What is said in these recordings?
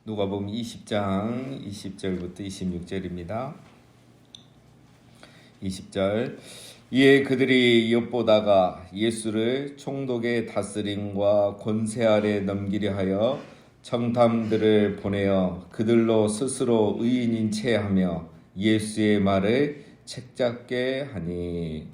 누가복음 20장 20절부터 26절입니다. 20절 이에 그들이 엿보다가 예수를 총독의 다스림과 권세 아래 넘기려 하여 청탐들을 보내어 그들로 스스로 의인인 채 하며 예수의 말을 책잡게 하니.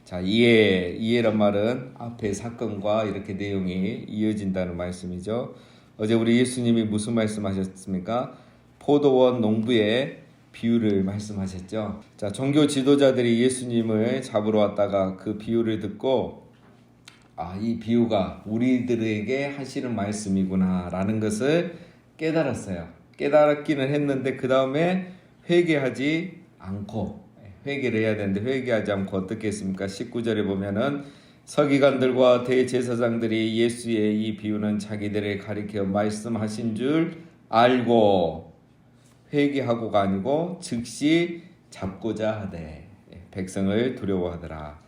자, 이해란 말은 앞에 사건과 이렇게 내용이 이어진다는 말씀이죠. 어제 우리 예수님이 무슨 말씀하셨습니까? 포도원 농부의 비유를 말씀하셨죠. 자, 종교 지도자들이 예수님을 잡으러 왔다가 그 비유를 듣고 이 비유가 우리들에게 하시는 말씀이구나 라는 것을 깨달았어요. 깨달았기는 했는데 그 다음에 회개하지 않고, 회개를 해야 되는데 회개하지 않고 어떻게 했습니까? 19절에 보면은 서기관들과 대제사장들이 예수의 이 비유는 자기들을 가리켜 말씀하신 줄 알고 회개하고가 아니고 즉시 잡고자 하되 백성을 두려워하더라.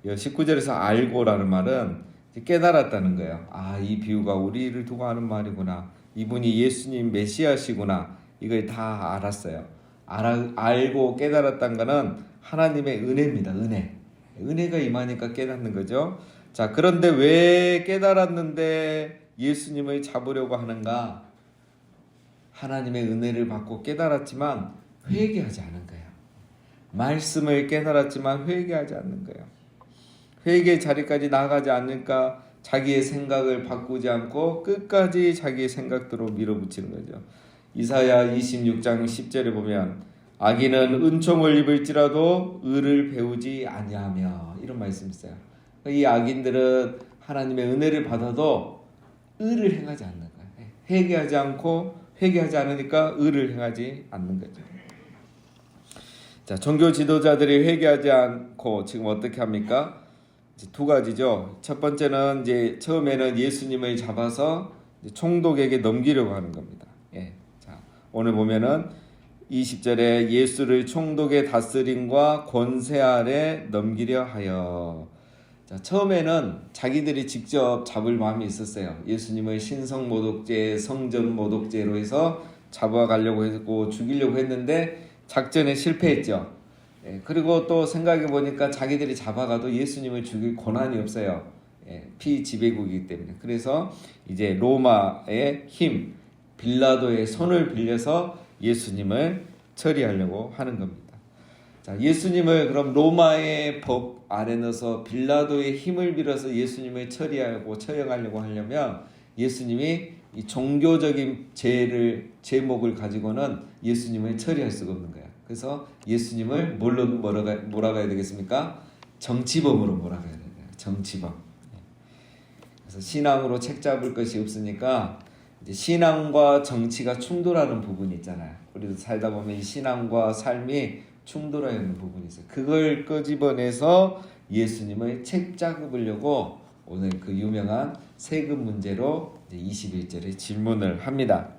19절에서 알고라는 말은 깨달았다는 거예요. 이 비유가 우리를 두고 하는 말이구나. 이분이 예수님 메시아시구나. 이걸 다 알았어요. 알고 깨달았다는 것은 하나님의 은혜입니다. 은혜가 임하니까 깨닫는 거죠. 자, 그런데 왜 깨달았는데 예수님을 잡으려고 하는가? 하나님의 은혜를 받고 깨달았지만 회개하지 않은 거예요. 말씀을 깨달았지만 회개하지 않는 거예요. 회개의 자리까지 나아가지 않으니까 자기의 생각을 바꾸지 않고 끝까지 자기의 생각대로 밀어붙이는 거죠. 이사야 26장 10절에 보면 악인은 은총을 입을지라도 의를 배우지 아니하며 이런 말씀이 있어요. 이 악인들은 하나님의 은혜를 받아도 의를 행하지 않는 거예요. 회개하지 않으니까 의를 행하지 않는 거죠. 자, 종교 지도자들이 회개하지 않고 지금 어떻게 합니까? 두 가지죠. 첫 번째는 처음에는 예수님을 잡아서 총독에게 넘기려고 하는 겁니다. 자, 오늘 보면은 20절에 예수를 총독의 다스림과 권세 아래 넘기려 하여. 자, 처음에는 자기들이 직접 잡을 마음이 있었어요. 예수님을 신성모독죄, 성전모독죄로 해서 잡아가려고 했고 죽이려고 했는데 작전에 실패했죠. 그리고 또 생각해 보니까 자기들이 잡아가도 예수님을 죽일 권한이 없어요. 피지배국이기 때문에. 그래서 이제 로마의 힘, 빌라도의 손을 빌려서 예수님을 처리하려고 하는 겁니다. 자, 예수님을 그럼 로마의 법 아래 넣어서 빌라도의 힘을 빌어서 예수님을 처형하려고 하려면 예수님이 이 종교적인 제목을 가지고는 예수님을 처리할 수가 없는 거야. 그래서 예수님을 뭘로 몰아가야 되겠습니까? 정치범으로 몰아가야 돼요. 정치범. 그래서 신앙으로 책 잡을 것이 없으니까 이제 신앙과 정치가 충돌하는 부분이 있잖아요. 우리도 살다 보면 이 신앙과 삶이 충돌하는 부분이 있어요. 그걸 끄집어내서 예수님을 책 잡으려고 오늘 그 유명한 세금 문제로 21절에 질문을 합니다.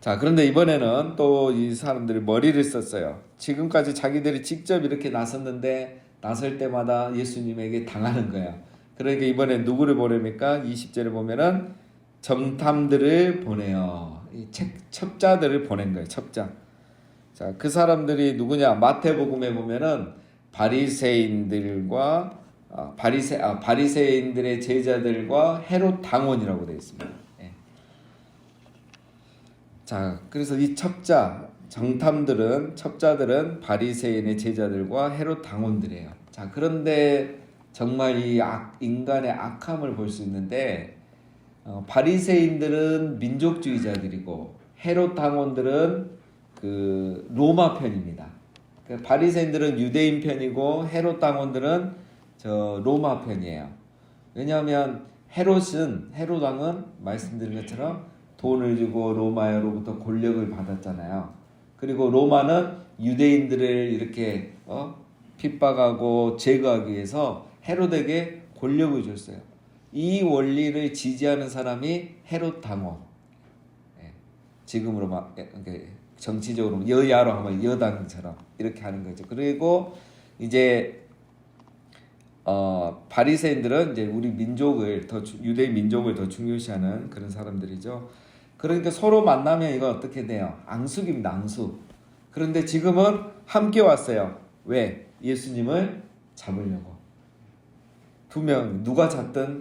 자, 그런데 이번에는 또 이 사람들이 머리를 썼어요. 지금까지 자기들이 직접 이렇게 나섰는데 나설 때마다 예수님에게 당하는 거예요. 그러니까 이번에 누구를 보냅니까? 20절에 보면은 정탐들을 보내요. 이 첩자들을 보낸 거예요. 첩자. 자, 그 사람들이 누구냐? 마태복음에 보면은 바리새인들의 제자들과 헤롯 당원이라고 되어 있습니다. 자, 그래서 이 첩자들은 바리새인의 제자들과 헤롯 당원들이에요. 자, 그런데 정말 이 인간의 악함을 볼 수 있는데 바리새인들은 민족주의자들이고 헤롯 당원들은 그 로마 편입니다. 바리새인들은 유대인 편이고 헤롯 당원들은 로마 편이에요. 왜냐하면 헤롯 왕은 말씀드린 것처럼 돈을 주고 로마로부터 권력을 받았잖아요. 그리고 로마는 유대인들을 이렇게 핍박하고 제거하기 위해서 헤롯에게 권력을 줬어요. 이 원리를 지지하는 사람이 헤롯 당원. 지금으로 막 정치적으로 여야로 하면 여당처럼 이렇게 하는 거죠. 그리고 이제 바리새인들은 이제 우리 민족을 유대인 민족을 더 중요시하는 그런 사람들이죠. 그러니까 서로 만나면 이거 어떻게 돼요? 앙숙입니다. 앙숙. 그런데 지금은 함께 왔어요. 왜? 예수님을 잡으려고. 두 명 누가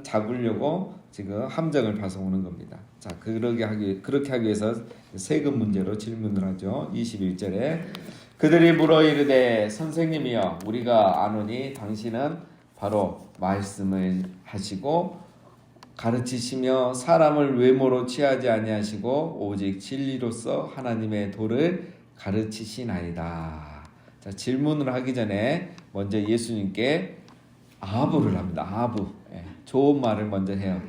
잡으려고 지금 함정을 파서 오는 겁니다. 자, 그렇게 하기 위해서 세금 문제로 질문을 하죠. 21절에 그들이 물어 이르되 선생님이여 우리가 아노니 당신은 바로 말씀을 하시고 가르치시며 사람을 외모로 취하지 아니하시고 오직 진리로서 하나님의 도를 가르치시나이다. 자, 질문을 하기 전에 먼저 예수님께 아부를 합니다. 아부. 좋은 말을 먼저 해요.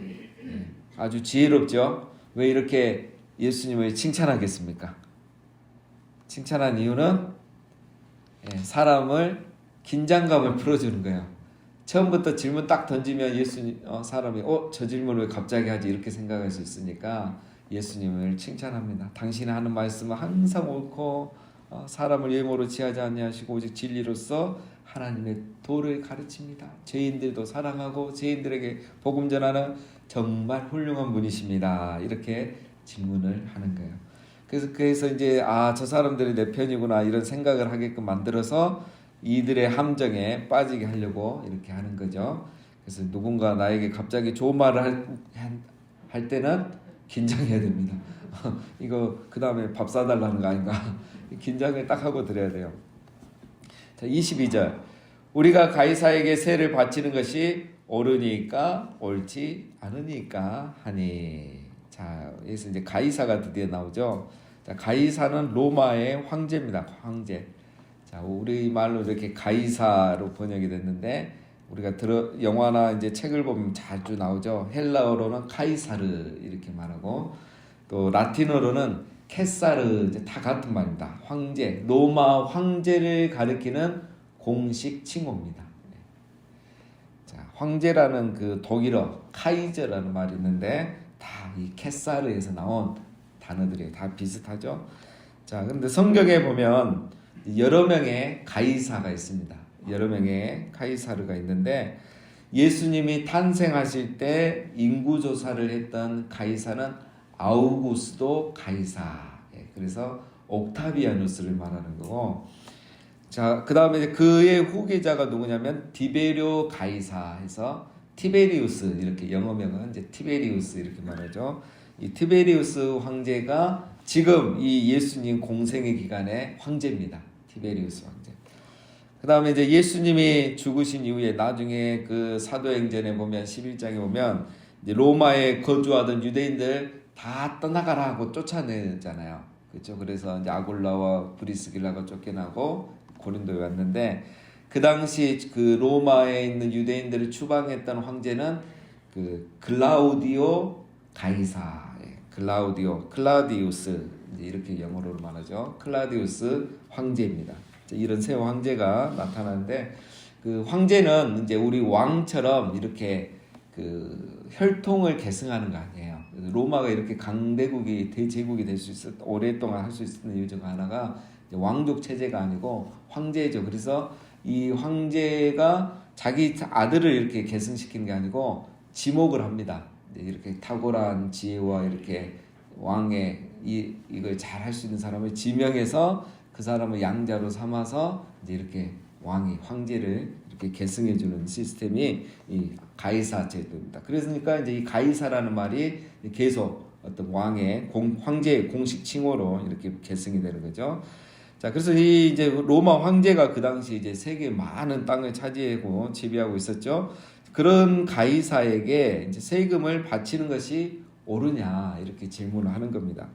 아주 지혜롭죠. 왜 이렇게 예수님을 칭찬하겠습니까? 칭찬한 이유는 사람을 긴장감을 풀어주는 거예요. 처음부터 질문 딱 던지면 사람이 저 질문을 왜 갑자기 하지 이렇게 생각할 수 있으니까 예수님을 칭찬합니다. 당신이 하는 말씀은 항상 옳고 사람을 예모로 취하지 아니하시고 오직 진리로서 하나님의 도를 가르칩니다. 죄인들도 사랑하고 죄인들에게 복음 전하는 정말 훌륭한 분이십니다. 이렇게 질문을 하는 거예요. 그래서 이제 저 사람들이 내 편이구나 이런 생각을 하게끔 만들어서 이들의 함정에 빠지게 하려고 이렇게 하는 거죠. 그래서 누군가 나에게 갑자기 좋은 말을 할 때는 긴장해야 됩니다. 이거 그 다음에 밥 사달라는 거 아닌가? 긴장을 딱 하고 드려야 돼요. 자, 22절 우리가 가이사에게 세를 바치는 것이 옳으니까 옳지 않으니까 하니. 자, 여기서 이제 가이사가 드디어 나오죠. 자, 가이사는 로마의 황제입니다. 황제. 자, 우리 말로 이렇게 가이사로 번역이 됐는데 우리가 영화나 이제 책을 보면 자주 나오죠. 헬라어로는 카이사르 이렇게 말하고 또 라틴어로는 케사르 이제 다 같은 말입니다. 황제, 로마 황제를 가리키는 공식 칭호입니다. 자, 황제라는 그 독일어 카이저라는 말이 있는데 다 이 케사르에서 나온 단어들이 다 비슷하죠. 자, 그런데 성경에 보면 여러 명의 가이사가 있습니다. 여러 명의 카이사르가 있는데 예수님이 탄생하실 때 인구조사를 했던 가이사는 아우구스도 가이사. 그래서 옥타비아누스를 말하는 거고. 자, 그 다음에 그의 후계자가 누구냐면 디베리오 가이사 해서 티베리우스 이렇게 영어명은 이제 티베리우스 이렇게 말하죠. 이 티베리우스 황제가 지금 이 예수님 공생의 기간에 황제입니다. 티베리우스 황제. 그 다음에 이제 예수님이 죽으신 이후에 나중에 그 사도행전에 보면 11장에 보면 이제 로마에 거주하던 유대인들 다 떠나가라 하고 쫓아내잖아요. 그렇죠? 그래서 이제 아굴라와 브리스길라가 쫓겨나고 고린도에 왔는데 그 당시 그 로마에 있는 유대인들을 추방했던 황제는 그 글라우디오 가이사, 클라우디우스 이렇게 영어로 말하죠. 클라우디우스 황제입니다. 이런 새 황제가 나타나는데 그 황제는 이제 우리 왕처럼 이렇게 그 혈통을 계승하는 거 아니에요. 로마가 이렇게 강대국이 대제국이 될 수 있었 오랫동안 할 수 있었던 이유 중 하나가 왕족 체제가 아니고 황제죠. 그래서 이 황제가 자기 아들을 이렇게 계승시키는 게 아니고 지목을 합니다. 이렇게 탁월한 지혜와 이렇게 왕의 이걸 잘 할 수 있는 사람을 지명해서 그 사람을 양자로 삼아서 이제 이렇게 황제를 이렇게 계승해 주는 시스템이 이 가이사 제도입니다. 그러니까 이제 이 가이사라는 말이 계속 어떤 황제의 공식 칭호로 이렇게 계승이 되는 거죠. 자, 그래서 이 이제 로마 황제가 그 당시 이제 세계 많은 땅을 차지하고 지배하고 있었죠. 그런 가이사에게 이제 세금을 바치는 것이 옳으냐 이렇게 질문을 하는 겁니다.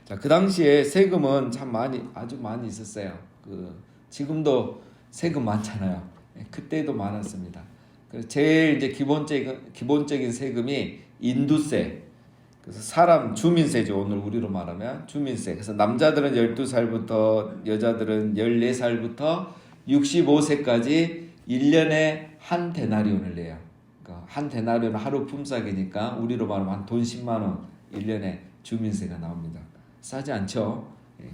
자, 그 당시에 세금은 참 아주 많이 있었어요. 지금도 세금 많잖아요. 그때도 많았습니다. 제일 이제 기본적인 세금이 인두세. 그래서 사람 주민세죠. 오늘 우리로 말하면 주민세. 그래서 남자들은 12살부터 여자들은 14살부터 65세까지 1년에 한 데나리온을 내요. 그러니까 한 데나리온은 하루 품삯이니까 우리로 말하면 한 돈 10만 원 1년에 주민세가 나옵니다. 싸지 않죠.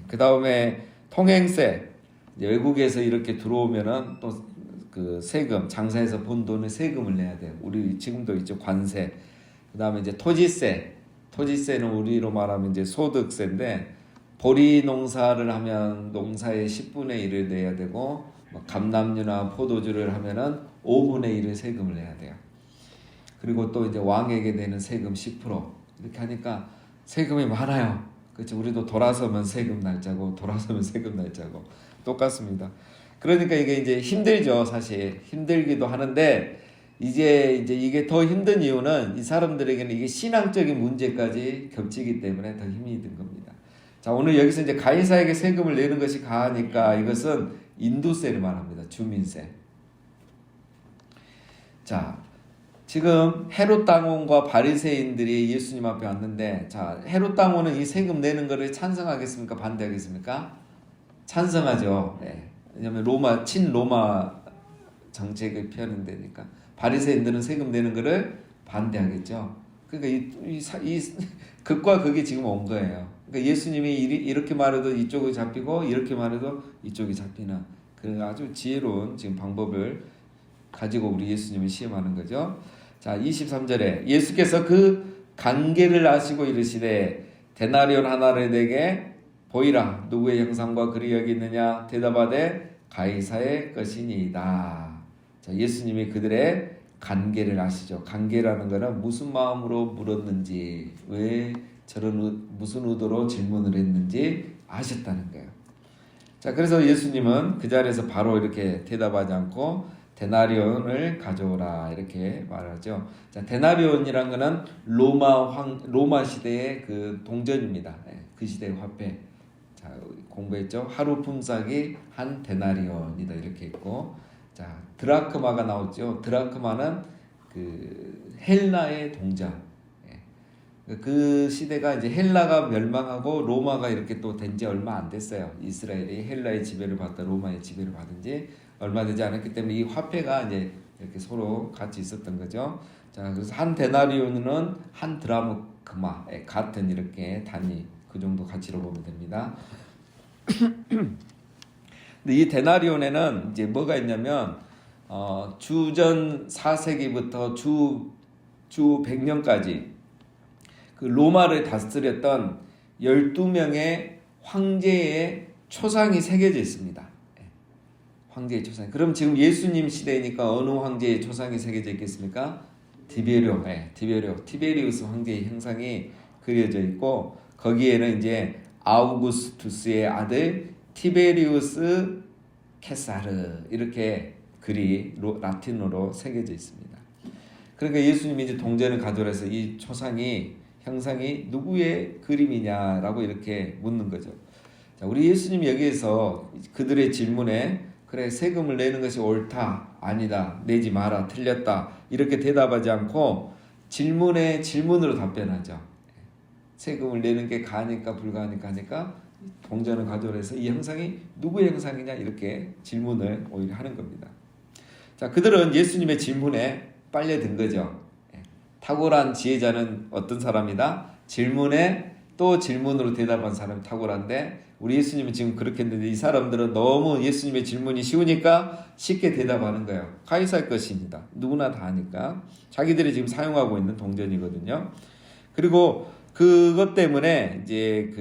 그 다음에 통행세. 외국에서 이렇게 들어오면은 또 그 세금, 장사해서 본 돈의 세금을 내야 돼요. 우리 지금도 있죠. 관세. 그 다음에 이제 토지세. 토지세는 우리로 말하면 이제 소득세인데, 보리 농사를 하면 농사의 10분의 1을 내야 되고, 뭐 감남류나 포도주를 하면은 5분의 1을 세금을 내야 돼요. 그리고 또 이제 왕에게 내는 세금 10%, 이렇게 하니까 세금이 많아요. 그렇죠? 우리도 돌아서면 세금 날짜고 돌아서면 세금 날짜고 똑같습니다. 그러니까 이게 힘들죠. 사실 힘들기도 하는데, 이제 이게 더 힘든 이유는 이 사람들에게는 이게 신앙적인 문제까지 겹치기 때문에 더 힘이 든 겁니다. 자, 오늘 여기서 이제 가이사에게 세금을 내는 것이 가하니까 이것은 인도세를 말합니다. 주민세. 자, 지금 헤롯 당원과 바리새인들이 예수님 앞에 왔는데, 자, 헤롯 당원은 이 세금 내는 것을 찬성하겠습니까? 반대하겠습니까? 찬성하죠. 네. 왜냐하면 친로마 정책을 펴는 데니까. 바리새인들은 세금 내는 것을 반대하겠죠. 그러니까 이 극과 극이 지금 온 거예요. 그러니까 예수님이 이렇게 말해도 이쪽이 잡히고 이렇게 말해도 이쪽이 잡히는 그런 아주 지혜로운 지금 방법을 가지고 우리 예수님을 시험하는 거죠. 자, 23절에 예수께서 그 관계를 아시고 이르시되 데나리온 하나를 내게 보이라. 누구의 형상과 글이 여기 있느냐? 대답하되 가이사의 것이니이다. 자, 예수님이 그들의 관계를 아시죠. 관계라는 것은 무슨 마음으로 물었는지, 왜 무슨 의도로 질문을 했는지 아셨다는 거예요. 자, 그래서 예수님은 그 자리에서 바로 이렇게 대답하지 않고 데나리온을 가져오라 이렇게 말하죠. 자, 데나리온이란 것은 로마 시대의 그 동전입니다. 그 시대의 화폐. 자, 공부했죠. 하루 품삯이 한 데나리온이다 이렇게 있고, 자, 드라크마가 나오죠. 드라크마는 그 헬라의 동자. 그 시대가 이제 헬라가 멸망하고 로마가 이렇게 또 된 지 얼마 안 됐어요. 이스라엘이 헬라의 지배를 받다 로마의 지배를 받은 지 얼마 되지 않았기 때문에 이 화폐가 이제 이렇게 서로 같이 있었던 거죠. 자, 그래서 한 데나리온은 한 드라크마 같은 이렇게 단위, 그 정도 가치로 보면 됩니다. 근데 이 데나리온에는 이제 뭐가 있냐면 주전 4세기부터 주 100년까지 그 로마를 다스렸던 12명의 황제의 초상이 새겨져 있습니다. 황제의 초상. 그럼 지금 예수님 시대니까 어느 황제의 초상이 새겨져 있겠습니까? 티베리우스 황제의 형상이 그려져 있고, 거기에는 이제 아우구스투스의 아들 티베리우스 케사르 이렇게 글이 라틴어로 새겨져 있습니다. 그러니까 예수님이 이제 동전을 가져와서 이 형상이 누구의 그림이냐라고 이렇게 묻는 거죠. 자, 우리 예수님 여기에서 그들의 질문에 그래 세금을 내는 것이 옳다, 아니다, 내지 마라, 틀렸다 이렇게 대답하지 않고 질문에 질문으로 답변하죠. 세금을 내는 게 가하니까 불가하니까 하니까 동전을 가져오래서 이 형상이 누구의 형상이냐 이렇게 질문을 오히려 하는 겁니다. 자, 그들은 예수님의 질문에 빨려든 거죠. 탁월한 지혜자는 어떤 사람이다? 질문에 또 질문으로 대답한 사람이 탁월한데, 우리 예수님은 지금 그렇게 했는데 이 사람들은 너무 예수님의 질문이 쉬우니까 쉽게 대답하는 거예요. 가이사의 것입니다. 누구나 다 아니까. 자기들이 지금 사용하고 있는 동전이거든요. 그리고 그것 때문에 이제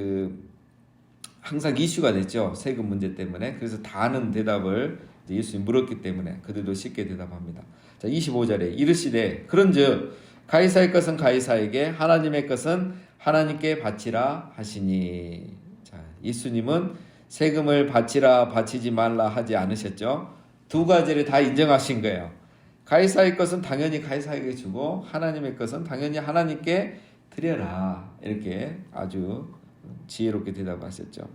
항상 이슈가 됐죠. 세금 문제 때문에. 그래서 다 아는 대답을 예수님이 물었기 때문에 그들도 쉽게 대답합니다. 자, 25절에 이르시되 그런즉 가이사의 것은 가이사에게, 하나님의 것은 하나님께 바치라 하시니. 자, 예수님은 세금을 바치라 바치지 말라 하지 않으셨죠. 두 가지를 다 인정하신 거예요. 가이사의 것은 당연히 가이사에게 주고 하나님의 것은 당연히 하나님께 드려라 이렇게 아주 지혜롭게 대답하셨죠.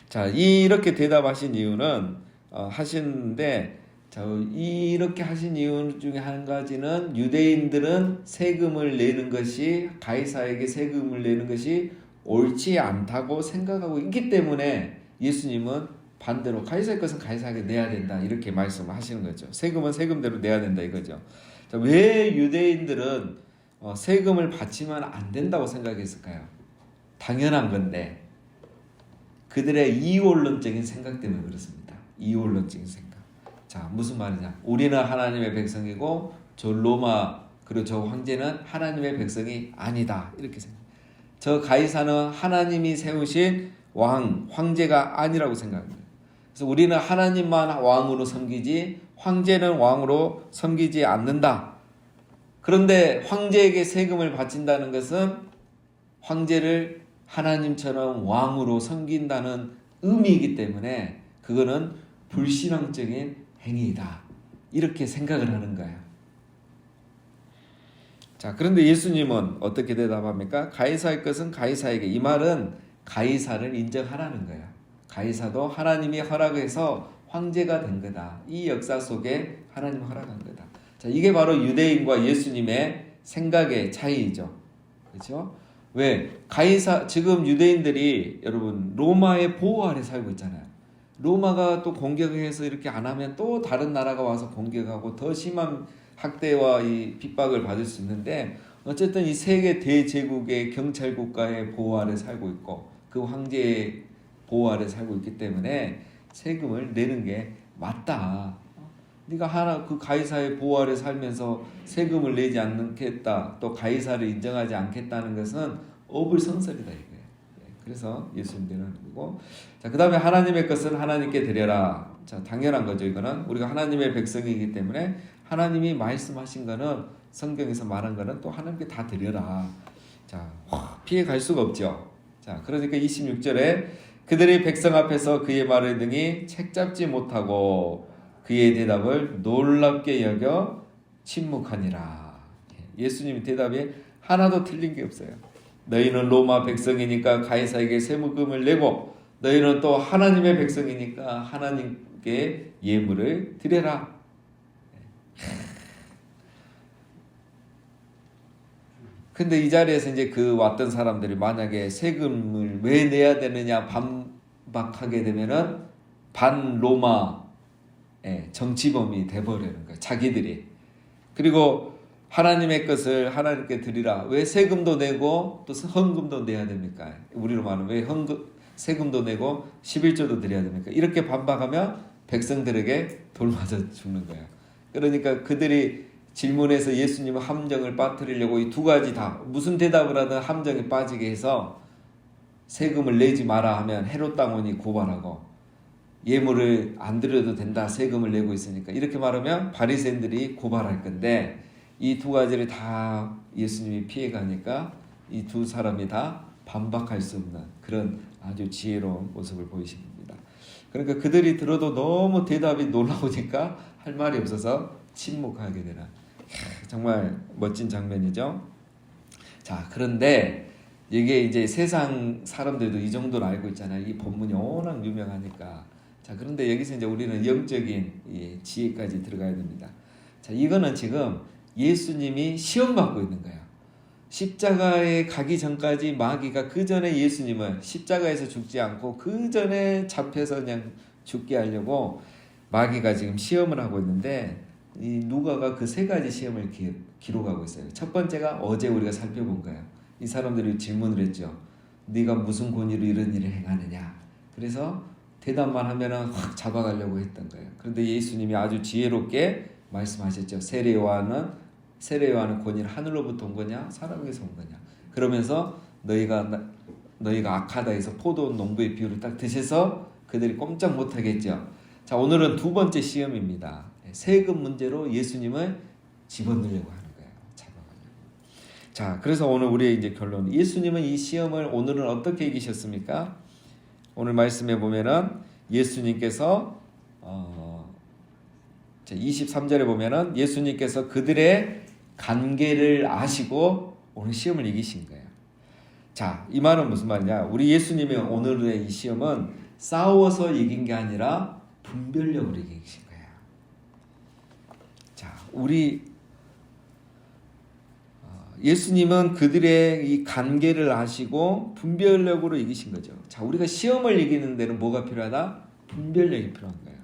자, 이렇게 대답하신 이유는 하시는데, 자, 이렇게 하신 이유 중에 한 가지는 유대인들은 세금을 내는 것이, 가이사에게 세금을 내는 것이 옳지 않다고 생각하고 있기 때문에 예수님은 반대로 가이사의 것은 가이사에게 내야 된다 이렇게 말씀하시는 거죠. 세금은 세금대로 내야 된다 이거죠. 자, 왜 유대인들은 세금을 바치면 안 된다고 생각했을까요? 당연한 건데 그들의 이원론적인 생각 때문에 그렇습니다. 이원론적인 생각. 자, 무슨 말이냐? 우리는 하나님의 백성이고 저 로마 그리고 저 황제는 하나님의 백성이 아니다. 이렇게 생각합니다. 저 가이사는 하나님이 세우신 황제가 아니라고 생각합니다. 그래서 우리는 하나님만 왕으로 섬기지 황제는 왕으로 섬기지 않는다. 그런데 황제에게 세금을 바친다는 것은 황제를 하나님처럼 왕으로 섬긴다는 의미이기 때문에 그거는 불신앙적인 행위이다. 이렇게 생각을 하는 거예요. 자, 그런데 예수님은 어떻게 대답합니까? 가이사의 것은 가이사에게. 이 말은 가이사를 인정하라는 거예요. 가이사도 하나님이 허락해서 황제가 된 거다. 이 역사 속에 하나님 허락한 거다. 자, 이게 바로 유대인과 예수님의 생각의 차이죠. 그렇죠? 왜? 가이사, 지금 유대인들이 여러분 로마의 보호 아래 살고 있잖아요. 로마가 또 공격해서 이렇게 안 하면 또 다른 나라가 와서 공격하고 더 심한 학대와 이 핍박을 받을 수 있는데, 어쨌든 이 세계 대제국의 경찰 국가의 보호 아래 살고 있고 그 황제의 보호 아래 살고 있기 때문에 세금을 내는 게 맞다. 네가 그 가이사의 보호 아래 살면서 세금을 내지 않겠다, 또 가이사를 인정하지 않겠다는 것은 어불성설이다 이거예요. 그래서 예수님 되는 거고. 자, 그 다음에 하나님의 것은 하나님께 드려라. 자, 당연한 거죠. 이거는 우리가 하나님의 백성이기 때문에 하나님이 말씀하신 거는, 성경에서 말한 거는 또 하나님께 다 드려라. 자, 피해 갈 수가 없죠. 자, 그러니까 26절에 그들의 백성 앞에서 그의 말을 등이 책잡지 못하고 그의 대답을 놀랍게 여겨 침묵하니라. 예수님 대답이 하나도 틀린 게 없어요. 너희는 로마 백성이니까 가이사에게 세금을 내고, 너희는 또 하나님의 백성이니까 하나님께 예물을 드려라. 근데 이 자리에서 이제 그 왔던 사람들이 만약에 세금을 왜 내야 되느냐 반박하게 되면은 반 로마 정치범이 돼버리는 거예요. 자기들이. 그리고 하나님의 것을 하나님께 드리라. 왜 세금도 내고 또 헌금도 내야 됩니까? 우리로 말하면 왜 세금도 내고 11조도 드려야 됩니까? 이렇게 반박하면 백성들에게 돌 맞아 죽는 거예요. 그러니까 그들이 질문해서 예수님의 함정을 빠뜨리려고 이 두 가지 다 무슨 대답을 하든 함정에 빠지게 해서 세금을 내지 마라 하면 헤롯 당원이 고발하고, 예물을 안 드려도 된다, 세금을 내고 있으니까, 이렇게 말하면 바리새인들이 고발할 건데, 이 두 가지를 다 예수님이 피해가니까 이 두 사람이 다 반박할 수 없는 그런 아주 지혜로운 모습을 보이십니다. 그러니까 그들이 들어도 너무 대답이 놀라우니까 할 말이 없어서 침묵하게 되는, 정말 멋진 장면이죠. 자, 그런데 이게 이제 세상 사람들도 이 정도로 알고 있잖아요. 이 본문이 워낙 유명하니까. 자, 그런데 여기서 이제 우리는 영적인 지혜까지 들어가야 됩니다. 자, 이거는 지금 예수님이 시험 받고 있는 거예요. 십자가에 가기 전까지 마귀가 그 전에 예수님을 십자가에서 죽지 않고 그 전에 잡혀서 그냥 죽게 하려고 마귀가 지금 시험을 하고 있는데, 이 누가가 그 세 가지 시험을 기록하고 있어요. 첫 번째가 어제 우리가 살펴본 거예요. 이 사람들이 질문을 했죠. 네가 무슨 권위로 이런 일을 행하느냐. 그래서 대답만 하면은 확 잡아가려고 했던 거예요. 그런데 예수님이 아주 지혜롭게 말씀하셨죠. 세례요한은 권위는 하늘로부터 온 거냐 사람에게서 온 거냐. 그러면서 너희가 악하다 해서 포도 농부의 비유를 딱 드셔서 그들이 꼼짝 못하겠죠. 자, 오늘은 두 번째 시험입니다. 세금 문제로 예수님을 집어넣으려고 하는 거예요. 잡아가려고. 자, 그래서 오늘 우리의 이제 결론. 예수님은 이 시험을 오늘은 어떻게 이기셨습니까? 오늘 말씀에 보면은 예수님께서 23절에 보면은 예수님께서 그들의 관계를 아시고 오늘 시험을 이기신 거예요. 자, 이 말은 무슨 말이냐? 우리 예수님의 오늘의 이 시험은 싸워서 이긴 게 아니라 분별력으로 이기신 거예요. 자, 우리 예수님은 그들의 이 관계를 아시고 분별력으로 이기신 거죠. 자, 우리가 시험을 이기는 데는 뭐가 필요하다? 분별력이 필요한 거예요.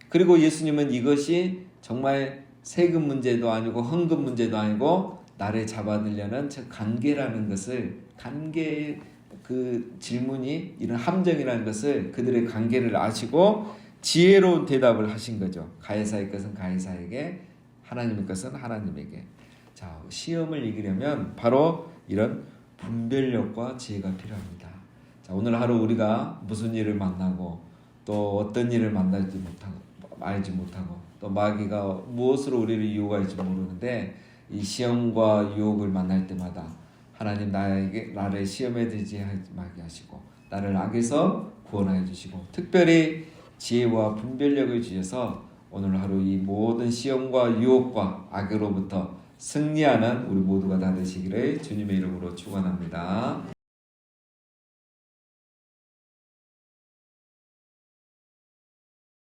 그리고 예수님은 이것이 정말 세금 문제도 아니고 헌금 문제도 아니고 나를 잡아들려는 저 관계라는 것을, 관계 그 질문이 이런 함정이라는 것을 그들의 관계를 아시고 지혜로운 대답을 하신 거죠. 가이사의 것은 가이사에게, 하나님의 것은 하나님에게. 자, 자, 시험을 이기려면 바로 이런 분별력과 지혜가 필요합니다. 자, 오늘 하루 우리가 무슨 일을 만나고 또 어떤 일을 만날지 못하고 알지 못하고 또 마귀가 무엇으로 우리를 유혹할지 모르는데 이 시험과 유혹을 만날 때마다 하나님 나를 시험에 들지 말게 하시고 나를 악에서 구원하여 주시고 특별히 지혜와 분별력을 주셔서 오늘 하루 이 모든 시험과 유혹과 악으로부터 승리하는 우리 모두가 다 되시기를 주님의 이름으로 축원합니다.